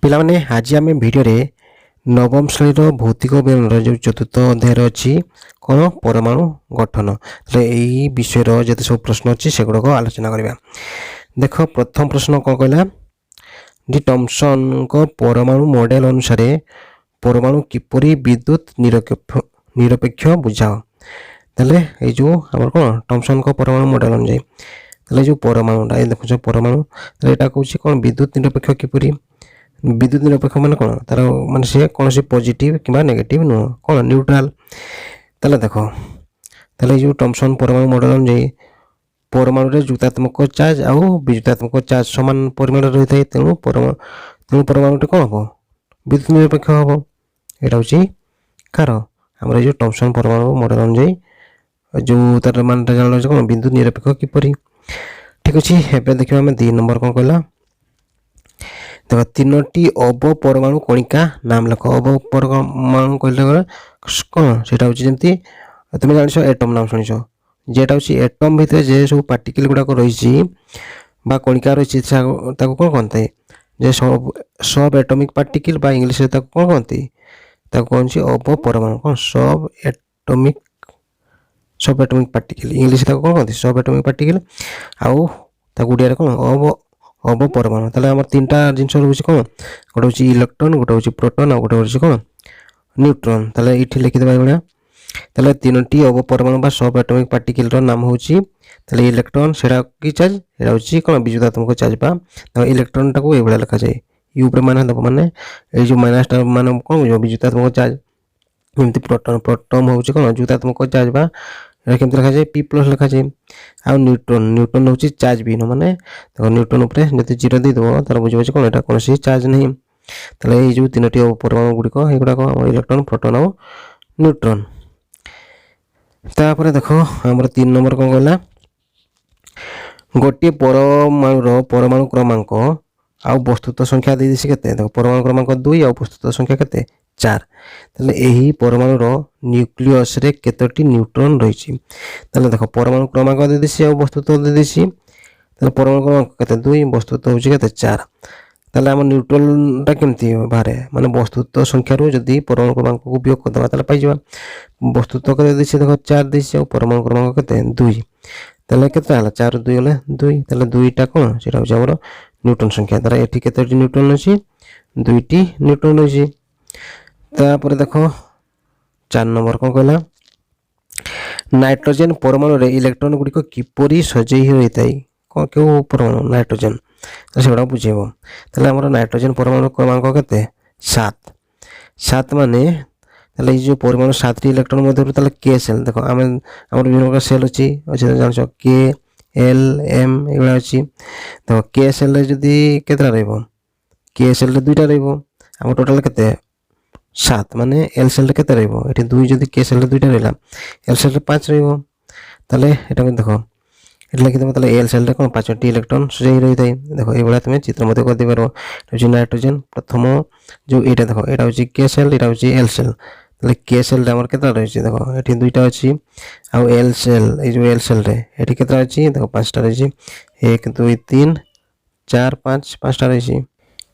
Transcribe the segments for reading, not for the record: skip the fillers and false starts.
ପିଲାମାନେ ଆଜି ଆମେ ଭିଡ଼ିଓରେ ନବମ ଶ୍ରେଣୀର ଭୌତିକ ବିଜ୍ଞାନର ଯେଉଁ ଚତୁର୍ଥ ଅଧ୍ୟାୟରେ ଅଛି କ'ଣ ପରମାଣୁ ଗଠନ। ତାହେଲେ ଏହି ବିଷୟର ଯେତେ ସବୁ ପ୍ରଶ୍ନ ଅଛି ସେଗୁଡ଼ାକ ଆଲୋଚନା କରିବା। ଦେଖ ପ୍ରଥମ ପ୍ରଶ୍ନ କ'ଣ କହିଲା, ଯେ ଟମସନଙ୍କ ପରମାଣୁ ମଡେଲ ଅନୁସାରେ ପରମାଣୁ କିପରି ବିଦ୍ୟୁତ ନିରପେକ୍ଷ ବୁଝାଅ। ତାହେଲେ ଏଇ ଯେଉଁ ଆମର କ'ଣ ଟମସନଙ୍କ ପରମାଣୁ ମଡେଲ ଅନୁଯାୟୀ, ତାହେଲେ ଯେଉଁ ପରମାଣୁଟା ଏ ଦେଖୁଛ ପରମାଣୁ, ତାହେଲେ ଏଇଟା କହୁଛି କ'ଣ ବିଦ୍ୟୁତ ନିରପେକ୍ଷ କିପରି। ବିଦ୍ୟୁତ ନିରପେକ୍ଷ ମାନେ କ'ଣ, ତାର ମାନେ ସେ କୌଣସି ପଜିଟିଭ କିମ୍ବା ନେଗେଟିଭ ନୁହଁ, କ'ଣ ନ୍ୟୁଟ୍ରାଲ। ତାହେଲେ ଦେଖ, ତାହେଲେ ଏଇ ଯେଉଁ ଟମସନ ପରମାଣୁ ମଡେଲ ଅନୁଯାୟୀ ପରମାଣୁରେ ଯୁକ୍ତାତ୍ମକ ଚାର୍ଜ ଆଉ ବିଯୁକ୍ତାତ୍ମକ ଚାର୍ଜ ସମାନ ପରିମାଣରେ ରହିଥାଏ, ତେଣୁ ପରମାଣୁଟି କ'ଣ ହେବ, ବିଦ୍ୟୁତ ନିରପେକ୍ଷ ହେବ। ଏଇଟା ହେଉଛି କାର ଆମର ଏଇ ଯେଉଁ ଟମସନ ପରମାଣୁ ମଡେଲ ଅନୁଯାୟୀ ଯେଉଁ ତାର ମାନେଟା ଜାଣିଲା କ'ଣ ବିଦ୍ୟୁତ ନିରପେକ୍ଷ କିପରି। ଠିକ ଅଛି, ଏବେ ଦେଖିବା ଆମେ 2 ନମ୍ବର କ'ଣ କହିଲା, ଦେଖ 3ଟି ଅବପରମାଣୁ କଣିକା ନାମ ଲେଖ। ଅବପରମାଣୁ କହିଲେ କ'ଣ, ସେଇଟା ହେଉଛି ଯେମିତି ତୁମେ ଜାଣିଛ ଏଟମ୍ ନାମ ଶୁଣିଛ, ଯେଟା ହେଉଛି ଏଟମ୍ ଭିତରେ ଯେ ସବୁ ପାର୍ଟିକଲ ଗୁଡ଼ାକ ରହିଛି ବା କଣିକା ରହିଛି ତାକୁ କ'ଣ କହନ୍ତି, ଯେ ସବ୍ ଏଟମିକ୍ ପାର୍ଟିକଲ ବା ଇଂଲିଶରେ ତାକୁ କ'ଣ କହନ୍ତି, ତାକୁ କହୁଛି ଅବପରମାଣୁ। କ'ଣ ସବ୍ ଏଟମିକ୍ ପାର୍ଟିକଲ, ଇଂଲିଶରେ ତାକୁ କ'ଣ କହନ୍ତି ସବ୍ ଏଟମିକ୍ ପାର୍ଟିକଲ, ଆଉ ତାକୁ ଓଡ଼ିଆରେ କ'ଣ ଅବପରମାଣୁ। ତାହେଲେ ଆମର 3ଟା ଜିନିଷ ରହୁଛି କ'ଣ, ଗୋଟେ ହେଉଛି ଇଲେକ୍ଟ୍ରନ୍, ଗୋଟେ ହେଉଛି ପ୍ରୋଟନ୍, ଆଉ ଗୋଟେ ହେଉଛି କ'ଣ ନ୍ୟୁଟ୍ରନ୍। ତାହେଲେ ଏଇଠି ଲେଖିଦେବା ଏଇଭଳିଆ। ତାହେଲେ 3ଟି ଅବପରମାଣୁ ବା ସବ୍ ଏଟମିକ୍ ପାର୍ଟିକଲର ନାମ ହେଉଛି, ତାହେଲେ ଇଲେକ୍ଟ୍ରନ୍ ସେଇଟା କି ଚାର୍ଜ, ସେଇଟା ହେଉଛି କ'ଣ ବିଯୁକ୍ତାତ୍ମକ ଚାର୍ଜ ବା ଇଲେକ୍ଟ୍ରନ୍ଟାକୁ ଏଇଭଳିଆ ଲେଖାଯାଏ, ୟୁ ଉପରେ ମାଇନସ୍ ଦେବ, ମାନେ ଏଇ ଯେଉଁ ମାଇନସ୍ଟା ମାନେ କ'ଣ ବୁଝିବ ବିଯୁକ୍ତାତ୍ମକ ଚାର୍ଜ। ଯେମିତି ପ୍ରୋଟନ୍ ହେଉଛି କ'ଣ ଯୁକ୍ତାତ୍ମକ ଚାର୍ଜ ବା এটা କେମିତି ଲେଖାଯାଏ P+ ଲେଖାଯାଏ। ଆଉ ନ୍ୟୁଟ୍ରନ୍ ହେଉଛି ଚାର୍ଜ ବିହୀନ, ମାନେ ଦେଖ ନ୍ୟୁଟ୍ରନ୍ ଉପରେ ଯଦି 0 ଦେଇଦେବ ତାର ବୁଝିବ ଯେ କ'ଣ ଏଇଟା କୌଣସି ଚାର୍ଜ ନାହିଁ। ତାହେଲେ ଏଇ ଯେଉଁ 3ଟି ପରମାଣୁ ଗୁଡ଼ିକ ଏଗୁଡ଼ାକ ଇଲେକ୍ଟ୍ରନ୍, ପ୍ରୋଟନ୍ ଆଉ ନ୍ୟୁଟ୍ରନ୍। ତାପରେ ଦେଖ ଆମର 3 ନମ୍ବର କ'ଣ କହିଲା, ଗୋଟିଏ ପରମାଣୁର ପରମାଣୁ କ୍ରମାଙ୍କ ଆଉ ବସ୍ତୁତ୍ୱ ସଂଖ୍ୟା ଦେଇଦେଇଛି କେତେ, ଦେଖ ପରମାଣୁ କ୍ରମାଙ୍କ 2 ଆଉ ବସ୍ତୁତ୍ୱ ସଂଖ୍ୟା କେତେ 4। ତାହେଲେ ଏହି ପରମାଣୁର ନ୍ୟୁକ୍ଲିୟସରେ କେତୋଟି ନ୍ୟୁଟ୍ରନ୍ ରହିଛି। ତାହେଲେ ଦେଖ ପରମାଣୁ କ୍ରମାଙ୍କ ଦେଇଦେଇଛି ଆଉ ବସ୍ତୁତ୍ୱ ଦେଇଦେଇଛି, ତାହେଲେ ପରମାଣୁ କ୍ରମାଙ୍କ କେତେ 2, ବସ୍ତୁତ୍ୱ ହେଉଛି କେତେ 4। ତାହେଲେ ଆମ ନ୍ୟୁଟ୍ରନ୍ଟା କେମିତି ବାହାରେ, ମାନେ ବସ୍ତୁତ୍ୱ ସଂଖ୍ୟାରୁ ଯଦି ପରମାଣୁ କ୍ରମାଙ୍କକୁ ବିୟୋଗ କରିଦେବା ତାହେଲେ ପାଇଯିବା। ବସ୍ତୁତ୍ୱ କେତେ ଦେଇଛି, ଦେଖ 4 ଦେଇଛି, ଆଉ ପରମାଣୁ କ୍ରମାଙ୍କ କେତେ 2, ତାହେଲେ କେତେ ହେଲା 4 ରୁ 2 ଗଲେ 2, ତାହେଲେ 2ଟା କ'ଣ ସେଇଟା ହେଉଛି ଆମର ନ୍ୟୁଟ୍ରନ୍ ସଂଖ୍ୟା। ତାହେଲେ ଏଠି କେତୋଟି ନ୍ୟୁଟ୍ରନ୍ ଅଛି, 2ଟି ନ୍ୟୁଟ୍ରନ୍ ରହିଛି। ତାପରେ ଦେଖ 4 ନମ୍ବର କ'ଣ କହିଲା, ନାଇଟ୍ରୋଜେନ୍ ପରମାଣୁରେ ଇଲେକ୍ଟ୍ରନ୍ ଗୁଡ଼ିକ କିପରି ସଜେଇ ରହିଥାଏ, କ'ଣ କେଉଁ ପରମାଣୁ ନାଇଟ୍ରୋଜେନ୍, ସେଗୁଡ଼ାକ ବୁଝେଇବ। ତାହେଲେ ଆମର ନାଇଟ୍ରୋଜେନ୍ ପରମାଣୁ କ୍ରମାଙ୍କ କେତେ 7 ମାନେ, ତାହେଲେ ଏଇ ଯେଉଁ ପରମାଣୁ 7ଟି ଇଲେକ୍ଟ୍ରନ୍ ମଧ୍ୟରୁ ତାହେଲେ K ସେଲ୍, ଦେଖ ଆମର ବିଭିନ୍ନ ପ୍ରକାର ସେଲ୍ ଅଛି ଜାଣିଛ K L M ଏଗୁଡ଼ା ଅଛି। ଦେଖ K ସେଲ୍ରେ ଯଦି କେତେଟା ରହିବ, K ସେଲ୍ରେ 2ଟା ରହିବ, ଆମର ଟୋଟାଲ୍ କେତେ 7, ମାନେ L ସେଲ୍ରେ କେତେ ରହିବ, ଏଠି 2 ଯଦି K ସେଲ୍ରେ 2ଟା ରହିଲା, L ସେଲ୍ରେ 5 ରହିବ। ତାହେଲେ ଏଟାକୁ ଦେଖ ଏଠି ଲେଖିଦେବ, ତାହେଲେ L ସେଲ୍ରେ କ'ଣ 5ଟି ଇଲେକ୍ଟ୍ରନ୍ ସଜାଇ ରହିଥାଏ। ଦେଖ ଏଇଭଳିଆ ତୁମେ ଚିତ୍ର ମଧ୍ୟ କରିଦେଇପାରିବ। ଏଟା ହେଉଛି ନାଇଟ୍ରୋଜେନ୍ ପ୍ରଥମ ଯେଉଁ ଏଇଟା, ଦେଖ ଏଇଟା ହେଉଛି K ସେଲ୍, ଏଇଟା ହେଉଛି L ସେଲ୍। ତାହେଲେ K ସେଲ୍ରେ ଆମର କେତେଟା ରହିଛି, ଦେଖ ଏଠି 2ଟା ଅଛି, ଆଉ L ସେଲ୍ ଏଇ ଯେଉଁ L ସେଲ୍ରେ ଏଠି କେତେଟା ଅଛି, ଦେଖ 5ଟା ରହିଛି, 1 2 3 4 5 5ଟା ରହିଛି।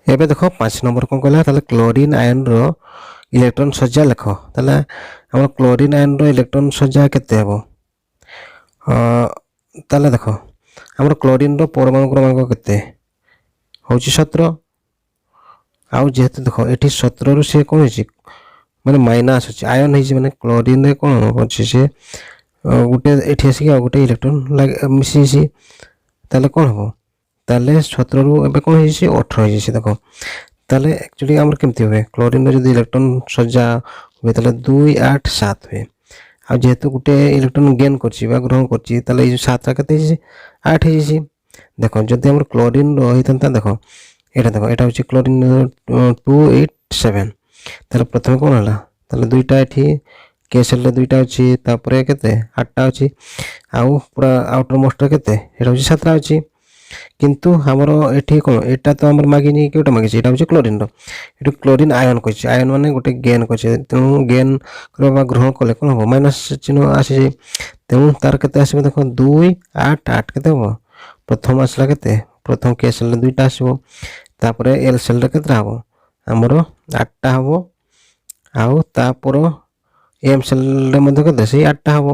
ଏବେ ଦେଖ 5 ନମ୍ବର କ'ଣ କହିଲା, ତାହେଲେ କ୍ଲୋରିନ୍ ଆୟନର ଇଲେକ୍ଟ୍ରନ୍ ସଜ୍ଜା ଲେଖ। ତାହେଲେ ଆମର କ୍ଲୋରିନ୍ ଆୟନର ଇଲେକ୍ଟ୍ରନ୍ ସଜ୍ଜା କେତେ ହେବ, ତାହେଲେ ଦେଖ ଆମର କ୍ଲୋରିନ୍ର ପରମାଣୁ କ୍ରମାଙ୍କ କେତେ ହେଉଛି 17, ଆଉ ଯେହେତୁ ଦେଖ ଏଠି 17ରୁ ସେ କ'ଣ ହେଇଛି ମାନେ ମାଇନସ୍ ଅଛି, ଆୟନ ହେଇଛି, ମାନେ କ୍ଲୋରିନ୍ରେ କ'ଣ ଅଛି ସେ ଗୋଟେ ଏଠି ଆସିକି ଆଉ ଗୋଟେ ଇଲେକ୍ଟ୍ରନ୍ ମିଶିଯାଇଛି। ତାହେଲେ କ'ଣ ହେବ, ତାହେଲେ 17ରୁ ଏବେ କ'ଣ ହେଇଛି 18 ହେଇଯାଇଛି। ଦେଖ ତାହେଲେ ଆକ୍ଚୁଆଲି ଆମର କେମିତି ହୁଏ, କ୍ଲୋରିନ୍ର ଯଦି ଇଲେକ୍ଟ୍ରନ୍ ସଜ୍ଜା ହୁଏ ତାହେଲେ 2 8 7 ହୁଏ, ଆଉ ଯେହେତୁ ଗୋଟେ ଇଲେକ୍ଟ୍ରନ୍ ଗେନ୍ କରିଛି ବା ଗ୍ରହଣ କରିଛି, ତାହେଲେ ଏଇ ଯେଉଁ 7ଟା କେତେ ହେଇଛି 8 ହେଇଯାଇଛି। ଦେଖ ଯଦି ଆମର କ୍ଲୋରିନ୍ ରହିଥାନ୍ତା, ଦେଖ ଏଇଟା ଦେଖ ଏଇଟା ହେଉଛି କ୍ଲୋରିନ୍ 2 8 7, ତାହେଲେ ପ୍ରଥମେ କ'ଣ ହେଲା, ତାହେଲେ 2ଟା ଏଠି K ସେଲ୍ରେ 2ଟା ଅଛି, ତାପରେ କେତେ 8ଟା ଅଛି, ଆଉ ପୁରା ଆଉଟର ମୋଷ୍ଟରେ କେତେ ଏଇଟା ହେଉଛି 7ଟା ଅଛି। କିନ୍ତୁ ଆମର ଏଠି କ'ଣ ଏଇଟା ତ ଆମର ମାଗିନି, କେଉଁଟା ମାଗିଛି, ଏଇଟା ହେଉଛି କ୍ଲୋରିନ୍ର, ଏଠି କ୍ଲୋରିନ୍ ଆୟନ କହିଛି, ଆୟନ ମାନେ ଗୋଟେ ଗେନ୍ କରିছে, ତେଣୁ ଗେନ୍ କରିବା ବା ଗ୍ରହଣ କଲେ କ'ଣ ହେବ ମାଇନସ୍ ଚିହ୍ନ ଆସିଛି, ତେଣୁ ତାର କେତେ ଆସିବ, ଦେଖ 2 8 8 କେତେ ହେବ, ପ୍ରଥମ ଆସିଲା କେତେ, ପ୍ରଥମ K ସେଲ୍ରେ 2ଟା ଆସିବ, ତାପରେ L ସେଲ୍ରେ କେତେଟା ହେବ ଆମର 8ଟା ହେବ ଆଉ ତାपर ଏମ୍ ସେଲ୍ରେ ମଧ୍ୟ କେତେ ସେଇ 8ଟା ହେବ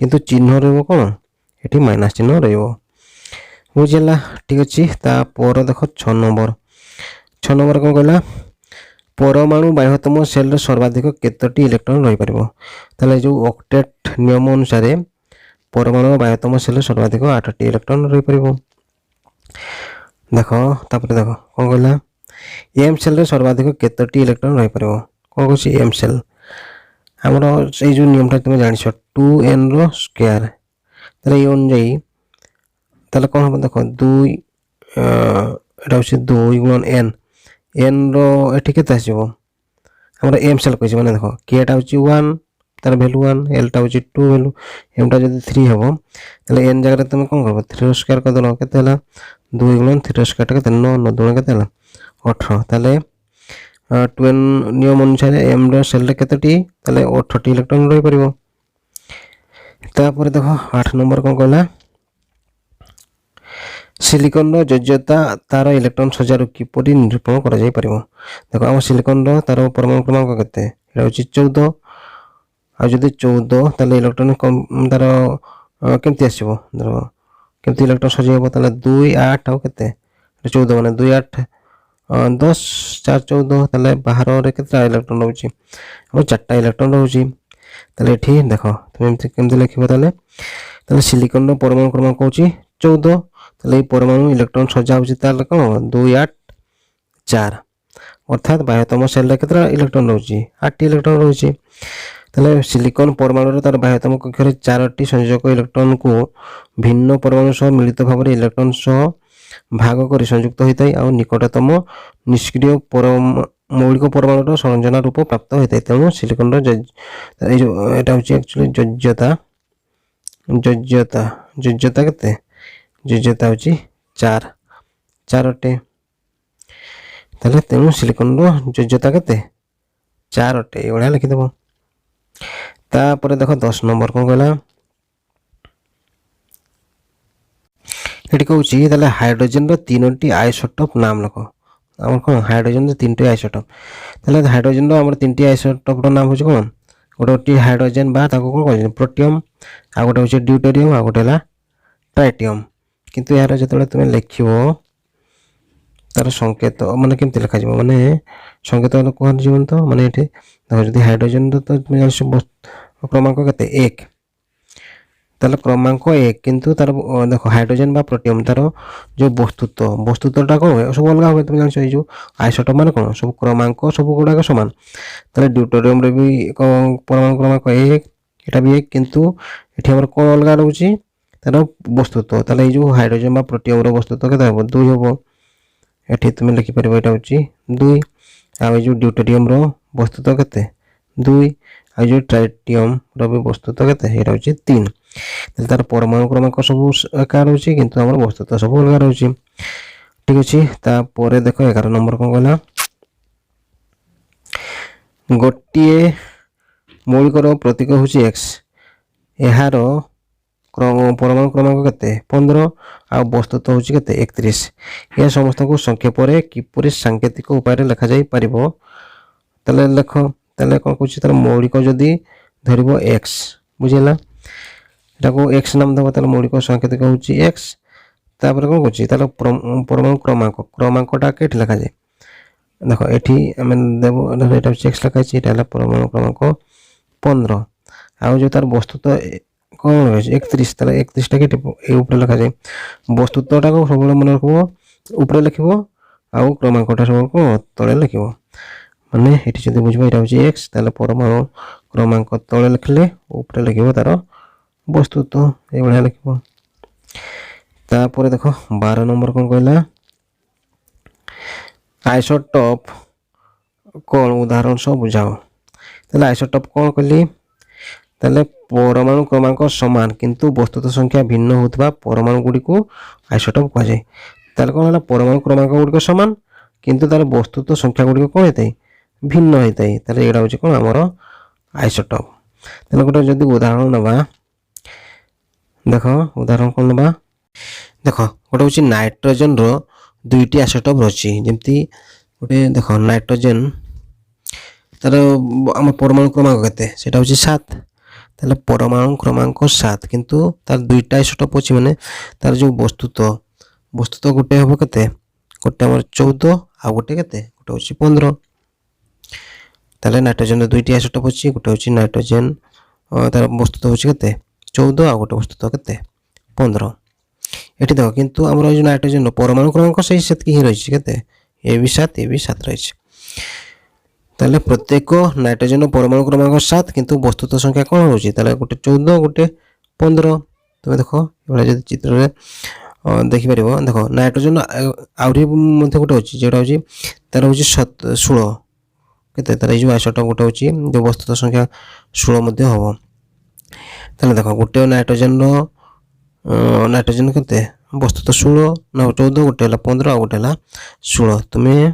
କିନ୍ତୁ ଚିହ୍ନ ରହିବ କ'ଣ ଏଠି ମାଇନସ୍ ଚିହ୍ନ ରହିବ ବୁଝିଲା ଠିକ୍ ଅଛି। ତାପରେ ଦେଖ 6 ନମ୍ବର କ'ଣ କହିଲା ପରମାଣୁ ବାହ୍ୟତମ ସେଲ୍ରେ ସର୍ବାଧିକ କେତୋଟି ଇଲେକ୍ଟ୍ରନ୍ ରହିପାରିବ। ତାହେଲେ ଯେଉଁ ଅକ୍ଟେଟ୍ ନିୟମ ଅନୁସାରେ ପରମାଣୁ ବାହ୍ୟତମ ସେଲ୍ରେ ସର୍ବାଧିକ 8ଟି ଇଲେକ୍ଟ୍ରନ୍ ରହିପାରିବ। ଦେଖ ତାପରେ ଦେଖ କ'ଣ କହିଲା ଏମ୍ ସେଲ୍ରେ ସର୍ବାଧିକ କେତୋଟି ଇଲେକ୍ଟ୍ରନ୍ ରହିପାରିବ। କ'ଣ କହୁଛି ଏମ୍ ସେଲ୍ ଆମର ସେଇ ଯେଉଁ ନିୟମଟା ତୁମେ ଜାଣିଛ 2n ର ସ୍କୋୟାର। ତାହେଲେ ଏଇ ଅନୁଯାୟୀ ତାହେଲେ କ'ଣ ହେବ ଦେଖ 2 ଏଇଟା ହେଉଛି 2 ଗୁଣନ n ର ଏଠି କେତେ ଆସିବ ଆମର ଏମ୍ ସେଲ୍ କହିଛି ମାନେ ଦେଖ କେଟା ହେଉଛି 1 ତାର ଭ୍ୟାଲୁ 1 ଏଲ୍ଟା ହେଉଛି 2 ଭ୍ୟାଲୁ ଏମ୍ଟା ଯଦି 3 ହେବ ତାହେଲେ n ଜାଗାରେ ତୁମେ କ'ଣ କରିବ 3 ର ସ୍କୋୟାର କରିଦେଲ କେତେ ହେଲା 2 ଗୁଣନ 3 ର ସ୍କୋୟାରଟା କେତେ 9 9 ଦୁଗୁଣେ କେତେ ହେଲା 18। ତାହେଲେ 2n ନିୟମ ଅନୁସାରେ m ର ସେଲ୍ରେ କେତୋଟି ତାହେଲେ 18ଟି ଇଲେକ୍ଟ୍ରନ୍ ରହିପାରିବ। ତାପରେ ଦେଖ 8 ନମ୍ବର କ'ଣ କହିଲା ସିଲିକନ୍ର ଯୋଜ୍ୟତା ତାର ଇଲେକ୍ଟ୍ରନ୍ ସଜ୍ଜାରୁ କିପରି ନିରୂପଣ କରାଯାଇପାରିବ। ଦେଖ ଆମ ସିଲିକନ୍ର ତାର ପରମାଣୁ କ୍ରମାଙ୍କ କେତେ ଏଇଟା ହେଉଛି 14 ଆଉ ଯଦି 14 ତାହେଲେ ଇଲେକ୍ଟ୍ରନ୍ ତାର କେମିତି ଆସିବ ଧର କେମିତି ଇଲେକ୍ଟ୍ରନ୍ ସଜାଇ ହେବ ତାହେଲେ 2 8 ଆଉ କେତେ 14 ମାନେ 2 8 10 4 14 ତାହେଲେ ବାହାରରେ କେତେଟା ଇଲେକ୍ଟ୍ରନ୍ ରହୁଛି ଆମର 4ଟା ଇଲେକ୍ଟ୍ରନ୍ ରହୁଛି। ତାହେଲେ ଏଠି ଦେଖ ତୁମେ ଏମିତି କେମିତି ଲେଖିବ ତାହେଲେ ସିଲିକନ୍ର ପରମାଣୁ କ୍ରମାଙ୍କ ହେଉଛି 14 ତାହେଲେ এই পরমাণু ইলেকট্রন সজ্জা হচ্ছে তাহলে কোন 2 8 4 অর্থাৎ বাহ্যতম সেলরে কেতটা ইলেকট্রন রয়েছে 8টি ইলেকট্রন রয়েছে। তাহলে সিলিকন পরমাণুর তার বাহ্যতম কক্ষরে 4টি সংযোজক ইলেকট্রনকু ভিন্ন পরমাণু সহ মিলিত ভাবে ইলেকট্রন সহ ভাগ করে সংযুক্ত হইতাই আর নিকটতম নিষ্ক্রিয় মৌলিক পরমাণুর সংযোজনা রূপ প্রাপ্ত হইতাই। তেমন সিলিকনর এই যে এটা হচ্ছে অ্যাকচুয়ালি যোজ্যতা কেতে যোজ্যতা হচ্ছে 4 ଅଟେ। তাহলে তেমন সিলিকনর যোজ্যতা কেতে 4 ଅଟେ এইভাবে লিখিদেব। তারপরে দেখো 10 নম্বর কোন কইলা এটি কହୁଛି তাহলে হাইড্রোজেনর 3টি আইসোটোপ নাম লেখ। আমার কোন হাইড্রোজেনর 3টি আইসোটোপ তাহলে হাইড্রোজেনর আমার 3টি আইসোটোপর নাম হচ্ছে কোন গোটে হচ্ছে হাইড্রোজেন বা তাকে কোন কହୁଛନ୍ତି প্ରୋଟିୟମ୍ ଆଉ ଗୋଟେ হচ্ছে ଡ୍ୟୁଟେରିୟମ୍ ଆଉ ଗୋଟେ ହେଲା ଟ୍ରାଇଟିୟମ୍। কিন্তু এর যেতବେଳେ তুমি লিখিব তার সংকেত মানে কেমতি লেখাଯିବ মানে সংকেত କୁହାଯିବ ତ ମାନେ ଏଠି দেখো যদি হাইড্রোজেন তো তুমি জানিছ ক্রমাঙ্ক কেতে 1 তাহলে ক্রমাঙ্ক 1 কিন্তু তার দেখো হাইড্রোজেন বা প্ରୋଟିୟମ୍ তার যে বস্তুত্বটা কোন সব অলগা হবে তুমি জানিছ এই যে আইসোটোপ মানে কোন সব ক্রমাঙ্ক সব গুড়াক সমান। তাহলে ডিউটেরিয়াম রে বি পরমাণু ক্রমাঙ্ক 1 এটা বি 1 কিন্তু এটি আমার কোন অলগা রହୁଛି তার বস্তুত্ব। তাহলে এই যে হাইড্রোজেন বা প্ରୋଟିୟମ୍ ର বস্তুত্ব কেতে হবে 2 হবে এটি তুমি লিখি পারিব এটা হচ্ছে 2 আর এই যে ডিউটেরিয়াম র বস্তুত্ব কেতে 2 আর যে ট্রাইটিয়ম র বি বস্তুত্ব কেতে এটা হচ্ছে 3। তাহলে তার পরমাণু ক্রমাঙ্ক সব একা রହୁଛି কিন্তু আমার বস্তুত্ব সব অলগা রହୁଛି ঠিক আছে। তারপরে দেখো 11 নম্বর কোন কইলা গোটিয়ে মৌলিকর প্রতীক হচ্ছে x এହାର পরমাণু ক্রমাঙ্ক কেতে 15 আর বস্তুত্ব হচ্ছে কেতে 31। এ সমস্তକୁ সংক্ষেপরে কিপরি সাংকেতিক উপায়ে লেখা যাই পারিব তাহলে লেখ। তাহলে কোন কইছি তার মৌলিক যদি ধরিব x বুঝিলা এটাকে x নাম দেব তাহলে মৌলিক সাংকেতিক হচ্ছে x। তারপরে কোন কইছি তাহলে পরমাণু ক্রমাঙ্কটা কেটে লেখা যায় দেখো এটি আমি দেব এটা হচ্ছে x লেখা আছে এটা হলো পরমাণু ক্রমাঙ্ক 15 আর যে তার বস্তুত্ব কোন হয়েছে 31 তাহলে 31 টাকে এই উপরে লেখা যায় বস্তুত্বটাকে সবগুলো মনে রাখব উপরে লিখিব আর ক্রমাঙ্কটা সবগুলো তলে লিখিব মানে এটি যদি বুঝবো এটা হচ্ছে x তাহলে পরমাণু ক্রমাঙ্ক তলে লিখলে উপরে লিখিব তার বস্তুত্ব এইভাবে লিখিব। তারপরে দেখো 12 নম্বর কোন কইলা আইসোটোপ কোন উদাহরণ সহ বুঝাও। তাহলে আইসোটোপ কোন কইলি তাহলে পরমাণু ক্রমাঙ্ক সমান কিন্তু বস্তুত্ব সংখ্যা ভিন্ন হউতবা পরমাণু গুড়িকু আইসোটোপ কুয়া যায়। তাহলে কোন হলা পরমাণু ক্রমাঙ্ক গুড়িক সমান কিন্তু তার বস্তুত্ব সংখ্যা গুড়িক কোন হইতাই ভিন্ন হইতাই তাহলে এটা হচ্ছে কোন আমার আইসোটোপ। তাহলে গোটে যদি উদাহরণ নেবা দেখো উদাহরণ কোন নেবা দেখো গোটে হচ্ছে নাইট্রোজেন র 2টি আইসোটোপ রয়েছে যেমতি गोटे देख नाइट्रोजेन तार आम परमाणु क्रमांक केते सेटा होची 7 ताले परमाणु क्रमांक 7 किंतु तार दुईटा आइसोटोप अछि माने तार जो वस्तुत्व गोटे हबो केते गोटे हमर 14 आ गोटे केते गोटे होची 15 ताले नाइट्रोजेन दुईटी आइसोटोप अछि गोटे होची नाइट्रोजेन तार वस्तुत्व होची केते 14 आ गोटे वस्तुत्व केते 15 एठी देखो किंतु हमर जो नाइट्रोजेन परमाणु क्रमांक सही सेतकी ही रहिछि केते ए भी 7 रहिछि ताले प्रत्येक नाइट्रोजेन परमाणु क्रमांक 7 किंतु वस्तुत्व संख्या कोन होछि ताले गोटे 14 गोटे 15 तुमे देखो एबा जदि चित्र रे देखि परिबो देखो नाइट्रोजेन आउरी मध्ये गोटे होछि जेटा होछि तार होछि 16 केते तार जो आइसोटोप गोटे होछि जो वस्तुत्व संख्या 16 मध्ये होबो ताले देखो गोटे नाइट्रोजेन केते वस्तुत्व 16 ना 14 गोटे हला 15 आ गोटे हला 16 तुमे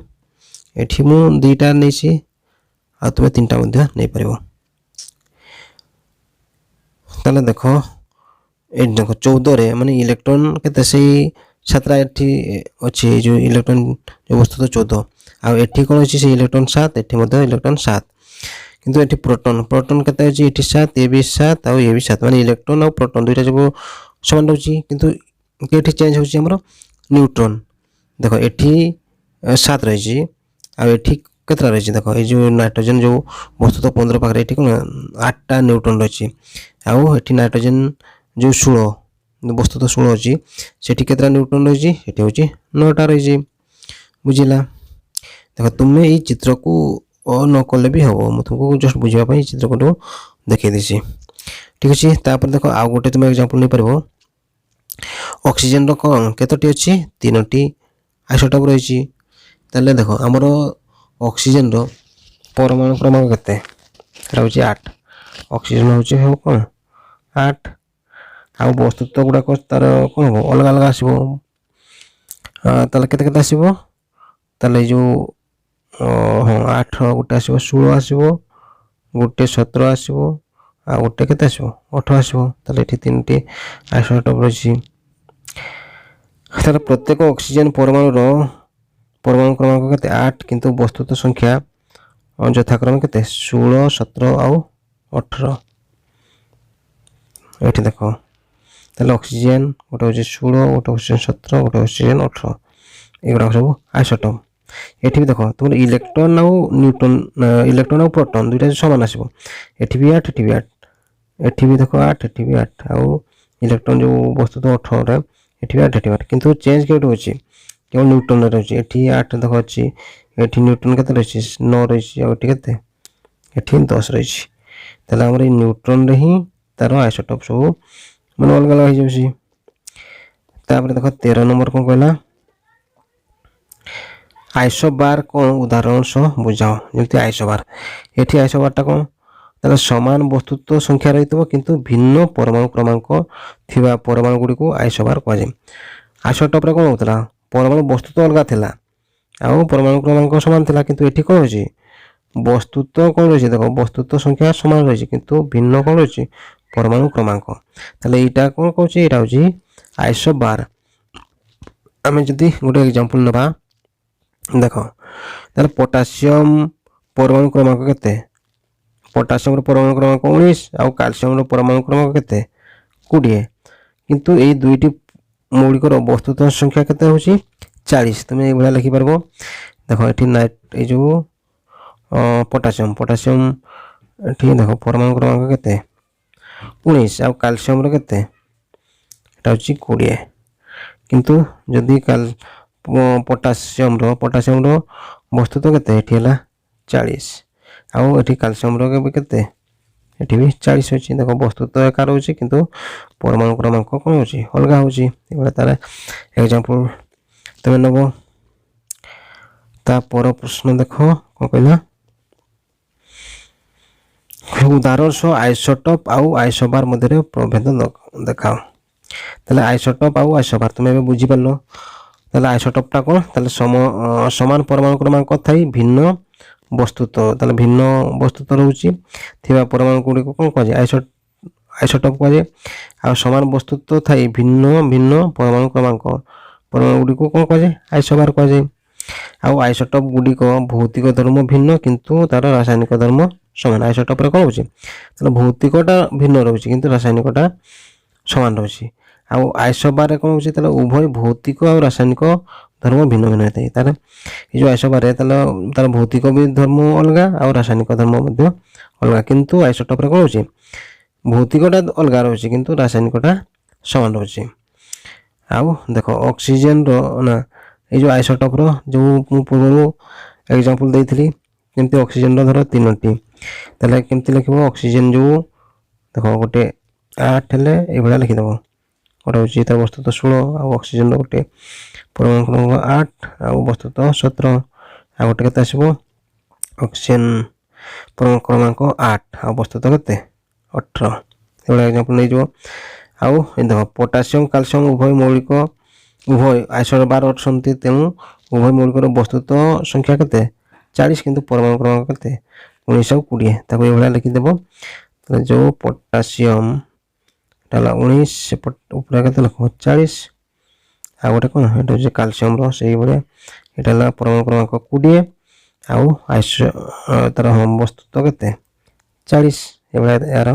एठी मु दुईटा नैछि आ तुमे तीनटा मध्ये नै परिबो ताले देखो ए देखो 14 रे माने इलेक्ट्रॉन केते सही 7 एठी अछि जो इलेक्ट्रॉन जो वस्तुत्व 14 आ एठी कोन अछि से इलेक्ट्रॉन 7 एठी मध्ये इलेक्ट्रॉन 7 किंतु एठी प्रोटॉन केते अछि एठी 7 ए भी 7 आ ए भी 7 माने इलेक्ट्रॉन और प्रोटॉन दुईटा जको समान रहउछि किंतु एठी चेंज होछि हमरो न्यूट्रॉन देखो एठी 7 रहिछि आ एठी केतरा रहिछि देखो ए जो नाइट्रोजन जो वस्तुतः 15 पाखरे एठी कोन 8 टा न्यूट्रॉन रहिछि आ एठी नाइट्रोजन जो 16 वस्तुतः 16 अछि सेठी केतरा न्यूट्रॉन रहिछि एठी होछि 9 टा रहिछि बुझिला देखो तुमे ई चित्र को न करले भी हबो म तुमको जस्ट बुझिबा पई चित्र को देखै दिछि ठीक अछि तापर देखो आ गोटे तुम एग्जांपल नै परबो ऑक्सीजन रो कोन केतोटी अछि तीनोटी आइसोटोप रहिछि ताले देखो हमरो ऑक्सीजन रो परमाणु क्रमांक केते रहउछि 8 ऑक्सीजन होछि हो कोन 8 आ वस्तुत्व गुडा को तार कोन हो अलग अलग आसीबो ताले केते केते आसीबो ताले जो 8 गोटे आसीबो 16 आसीबो गोटे 17 आसीबो आ गोटे केते आसीबो 18 आसीबो ताले एठी तीनटी आइसोटोप रहिछि ताले प्रत्येक ऑक्सीजन परमाणु क्रमांक केते 8 किंतु वस्तुत्व संख्या यथाक्रम केते 16 17 आ 18 एठी देखो ताले ऑक्सीजन गोटे होछि 16 गोटे ऑक्सीजन 17 गोटे ऑक्सीजन 18 एगुडा सब आइसोटोप एठी भी देखो तुम इलेक्ट्रॉन और न्यूट्रॉन इलेक्ट्रॉन और प्रोटॉन दुईटा समान आसीबो एठी भी 8 एठी भी 8 एठी भी देखो 8 एठी भी 8 आ इलेक्ट्रॉन जो वस्तुतः 18 रे एठी भी 8 एठी 8 किंतु चेंज केउट होछि केवल न्यूट्रॉन रे होछि एठी 8 देखो अछि एठी न्यूट्रॉन केते रहिछि 9 रहिछि आ एठी केते एठी 10 रहिछि तले हमर न्यूट्रॉन रे ही तार आइसोटोप सब मन अलग अलग हो जाउछि तापर देखो 13 नंबर कोन कहला आइसोबार कोन उदाहरण सो बुझाओ जेति आइसोबार एठी आइसोबार ता कोन ताले समान वस्तुत्व संख्या रहितबो किंतु भिन्न परमाणु क्रमांक थिबा परमाणु गुडी को आइसोबार कहै आइसोटोप रे कोन होतला परमाणु वस्तुत्व अलग थिला आ परमाणु क्रमांक समान थिला किंतु एठी कोन होछि वस्तुत्व कोन रहिछि देखो वस्तुत्व संख्या समान रहिछि किंतु भिन्न कोन रहिछि परमाणु क्रमांक ताले एटा कोन कहछि एटा होछि आइसोबार हमें जदी गोटे एग्जांपल नबा देखो ताले पोटेशियम परमाणु क्रमांक केते पोटेशियम रो परमाणु क्रमांक 19 आ कैल्शियम रो परमाणु क्रमांक केते 20 किंतु ए दुईटी मौलिक रो वस्तुत्व संख्या केते होछि 40 तुमे ए बडा लिखि परबो देखो एठी नाइट ए जो पोटेशियम एठी देखो परमाणु क्रमांक केते 19 आ कैल्शियम रो केते एटा होछि 20 किंतु जदी पोटेशियम रो वस्तुत्व केते एठी हला 40 आ एठी कैल्शियम रो केते एठी भी 40 होछि देखो वस्तुत्व एकार होछि किंतु परमाणु क्रमांक कोन होछि अलगा होछि एबा तार एग्जांपल तमे नबो ता पर प्रश्न देखो कोन कहला उदाहरण सो आइसोटोप आ आइसोबार मध्ये रे प्रभेद देखाओ ताले आइसोटोप आ आइसोबार तुमे बुझि परलो ताले आइसोटोप ता कोन ताले समान परमाणु क्रमांक थाई भिन्न वस्तुत्व ताले भिन्न वस्तुत्व रहउछि थिबा परमाणु गुडी को कोन कहै आइसोटोप कहै आ समान वस्तुत्व थाई भिन्न परमाणु क्रमांक परमाणु गुडी को कोन कहै आइसोबार कहै ଆଉ ଆଇସୋଟୋପ ଗୁଡ଼ିକ ଭୌତିକ ଧର୍ମ ଭିନ୍ନ କିନ୍ତୁ ତାର ରାସାୟନିକ ଧର୍ମ ସମାନ। ଆଇସୋଟୋପରେ କ'ଣ ରହୁଛି, ତାହେଲେ ଭୌତିକଟା ଭିନ୍ନ ରହୁଛି କିନ୍ତୁ ରାସାୟନିକଟା ସମାନ ରହୁଛି। ଆଉ ଆଇସୋବାରରେ କ'ଣ ରହୁଛି, ତାହେଲେ ଉଭୟ ଭୌତିକ ଆଉ ରାସାୟନିକ ଧର୍ମ ଭିନ୍ନ ଭିନ୍ନ ହୋଇଥାଏ। ତାହେଲେ ଏଇ ଯେଉଁ ଆଇସୋବାରରେ ତାହେଲେ ତାର ଭୌତିକ ବି ଧର୍ମ ଅଲଗା ଆଉ ରାସାୟନିକ ଧର୍ମ ମଧ୍ୟ ଅଲଗା, କିନ୍ତୁ ଆଇସୋଟୋପରେ କ'ଣ ରହୁଛି, ଭୌତିକଟା ଅଲଗା ରହୁଛି କିନ୍ତୁ ରାସାୟନିକଟା ସମାନ ରହୁଛି। ଆଉ ଦେଖ ଅକ୍ସିଜେନର ନା ଏଇ ଯେଉଁ ଆଇସୋଟୋପର ଯେଉଁ ମୁଁ ପୂର୍ବରୁ ଏକ୍ଜାମ୍ପଲ୍ ଦେଇଥିଲି, ଯେମିତି ଅକ୍ସିଜେନର ଧର 3ଟି, ତାହେଲେ କେମିତି ଲେଖିବ, ଅକ୍ସିଜେନ ଯେଉଁ ଦେଖ ଗୋଟେ 8 ହେଲେ ଏଇଭଳିଆ ଲେଖିଦେବ, ଗୋଟେ ହେଉଛି ତାର ବସ୍ତୁତ 16 ଆଉ ଅକ୍ସିଜେନର ଗୋଟେ ପରମାଣୁ କ୍ରମାଙ୍କ 8 ଆଉ ବସ୍ତୁତ 17, ଆଉ ଗୋଟେ କେତେ ଆସିବ ଅକ୍ସିଜେନ ପରମାଣୁ କ୍ରମାଙ୍କ 8 ଆଉ ବସ୍ତୁତ କେତେ 18, ଏଭଳିଆ ଏକ୍ଜାମ୍ପଲ୍ ନେଇଯିବ। ଆଉ ଦେଖ ପୋଟାସିୟମ କ୍ୟାଲସିୟମ ଉଭୟ ଆଇସୋବାର ଅଛନ୍ତି, ତେଣୁ ଉଭୟ ମୌଳିକର ବସ୍ତୁତ ସଂଖ୍ୟା କେତେ 40 କିନ୍ତୁ ପରମାଣୁ କ୍ରମାଙ୍କ କେତେ 19 ଆଉ 20, ତାକୁ ଏଭଳିଆ ଲେଖିଦେବ। ତାହେଲେ ଯେଉଁ ପୋଟାସିୟମ ହେଲା 19 ସେପଟ ଉପରେ କେତେ ଲେଖ 40, ଆଉ ଗୋଟେ କ'ଣ ଏଇଟା ହେଉଛି କ୍ୟାଲସିୟମର ସେଇଭଳିଆ, ଏଇଟା ହେଲା ପରମାଣୁ କ୍ରମାଙ୍କ 20 ଆଉ ତାର ବସ୍ତୁତ କେତେ 40, ଏଭଳିଆ ଏହାର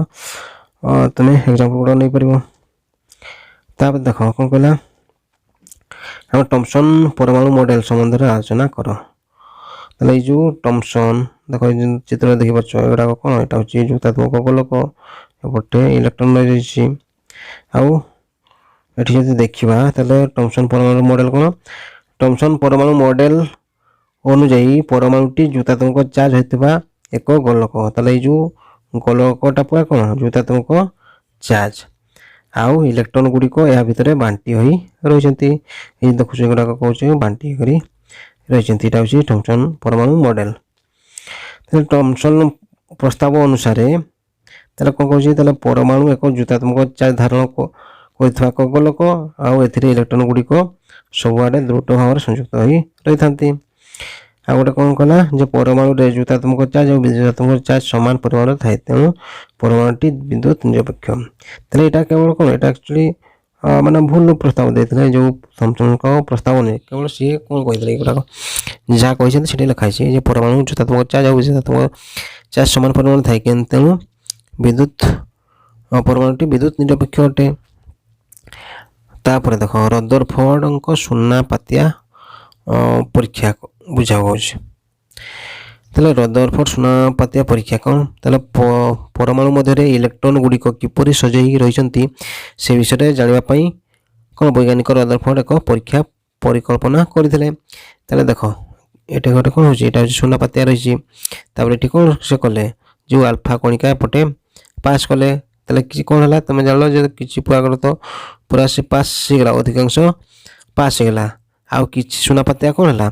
ତୁମେ ଏକ୍ଜାମ୍ପଲ୍ ଗୁଡ଼ା ନେଇପାରିବ। ତାପରେ ଦେଖ କ'ଣ କହିଲା, ଆମ ଟମସନ୍ ପରମାଣୁ ମଡେଲ ସମ୍ବନ୍ଧରେ ଆଲୋଚନା କର। ତାହେଲେ ଏଇ ଯେଉଁ ଟମସନ୍ ଦେଖ ଏଇ ଚିତ୍ର ଦେଖିପାରୁଛ, ଏଗୁଡ଼ାକ କ'ଣ, ଏଇଟା ହେଉଛି ଯୁକ୍ତାତ୍ମକ ଗୋଲକ, ଏପଟେ ଇଲେକ୍ଟ୍ରନ୍ ରହିଯାଇଛି। ଆଉ ଏଠି ଯଦି ଦେଖିବା ତାହେଲେ ଟମସନ୍ ପରମାଣୁ ମଡେଲ କ'ଣ, ଟମସନ୍ ପରମାଣୁ ମଡେଲ ଅନୁଯାୟୀ ପରମାଣୁଟି ଯୁକ୍ତାତ୍ମକ ଚାର୍ଜ ହୋଇଥିବା ଏକ ଗୋଲକ। ତାହେଲେ ଏଇ ଯେଉଁ ଗୋଲକଟା ପୁରା କ'ଣ ଯୁକ୍ତାତ୍ମକ ଚାର୍ଜ, ଆଉ ଇଲେକ୍ଟ୍ରନ୍ ଗୁଡ଼ିକ ଏହା ଭିତରେ ବାଣ୍ଟି ହୋଇ ରହିଛନ୍ତି। ଏଇ ଦେଖୁଛ ଏଗୁଡ଼ାକ କହୁଛି ବାଣ୍ଟି କରି ରହିଛନ୍ତି, ଏଇଟା ହେଉଛି ଟମସନ୍ ପରମାଣୁ ମଡେଲ। ତାହେଲେ ଟମସନ୍ ପ୍ରସ୍ତାବ ଅନୁସାରେ ତାହେଲେ କ'ଣ କହୁଛି, ତାହେଲେ ପରମାଣୁ ଏକ ଯୁକ୍ତାତ୍ମକ ଚାର୍ଜ ଧାରଣ କରିଥିବା ଏକ ଗୋଲକ, ଆଉ ଏଥିରେ ଇଲେକ୍ଟ୍ରନ୍ ଗୁଡ଼ିକ ସବୁଆଡ଼େ ଦୃଢ଼ ଭାବରେ ସଂଯୁକ୍ତ ହୋଇ ରହିଥାନ୍ତି। ଆଉ ଗୋଟେ କ'ଣ କଲା, ଯେ ପରମାଣୁରେ ଯୁକ୍ତାତ୍ମକ ଚାର୍ଜ ଆଉ ବିଦ୍ୟୁତାତ୍ମକ ଚାର୍ଜ ସମାନ ପରିମାଣରେ ଥାଏ, ତେଣୁ ପରମାଣୁଟି ବିଦ୍ୟୁତ ନିରପେକ୍ଷ। ତାହେଲେ ଏଇଟା କେବଳ କ'ଣ, ଏଇଟା ଆକ୍ଚୁଆଲି ମାନେ ଭୁଲ ପ୍ରସ୍ତାବ ଦେଇଥିଲେ, ଯେଉଁ ଥମସନ୍ଙ୍କ ପ୍ରସ୍ତାବ ନୁହେଁ, କେବଳ ସିଏ କ'ଣ କହିଥିଲେ, ଏଗୁଡ଼ାକ ଯାହା କହିଛନ୍ତି ସେଠି ଲେଖା ହେଇଛି ଯେ ପରମାଣୁ ଯୁକ୍ତାତ୍ମକ ଚାର୍ଜ ଆଉ ବିଦ୍ୟୁତାତ୍ମକ ଚାର୍ଜ ସମାନ ପରିମାଣରେ ଥାଏ, ତେଣୁ ପରମାଣୁଟି ବିଦ୍ୟୁତ ନିରପେକ୍ଷ ଅଟେ। ତାପରେ ଦେଖ ରଦରଫୋର୍ଡଙ୍କ ସୁନାପାତିଆ ପରୀକ୍ଷା ବୁଝାଉଛି। ତାହେଲେ ରଦରଫୋର୍ଡ ସୁନାପାତିଆ ପରୀକ୍ଷା କ'ଣ, ତାହେଲେ ପରମାଣୁ ମଧ୍ୟରେ ଇଲେକ୍ଟ୍ରନ୍ ଗୁଡ଼ିକ କିପରି ସଜେଇ ରହିଛନ୍ତି ସେ ବିଷୟରେ ଜାଣିବା ପାଇଁ କ'ଣ ବୈଜ୍ଞାନିକ ରଦରଫୋର୍ଡ ଏକ ପରୀକ୍ଷା ପରିକଳ୍ପନା କରିଥିଲେ। ତାହେଲେ ଦେଖ ଏଠି ଗୋଟେ କ'ଣ ହେଉଛି, ଏଇଟା ହେଉଛି ସୁନାପାତିଆ ରହିଛି, ତାପରେ ଏଠି କ'ଣ ସେ କଲେ, ଯେଉଁ ଆଲଫା କଣିକା ଏପଟେ ପାସ୍ କଲେ, ତାହେଲେ କିଛି କ'ଣ ହେଲା, ତୁମେ ଜାଣିଲ ଯେ କିଛି ପୁରାଗର ତ ପୁରା ସେ ପାସ୍ ହେଇଗଲା, ଅଧିକାଂଶ ପାସ୍ ହେଇଗଲା, ଆଉ କିଛି ସୁନାପାତିଆ କ'ଣ ହେଲା,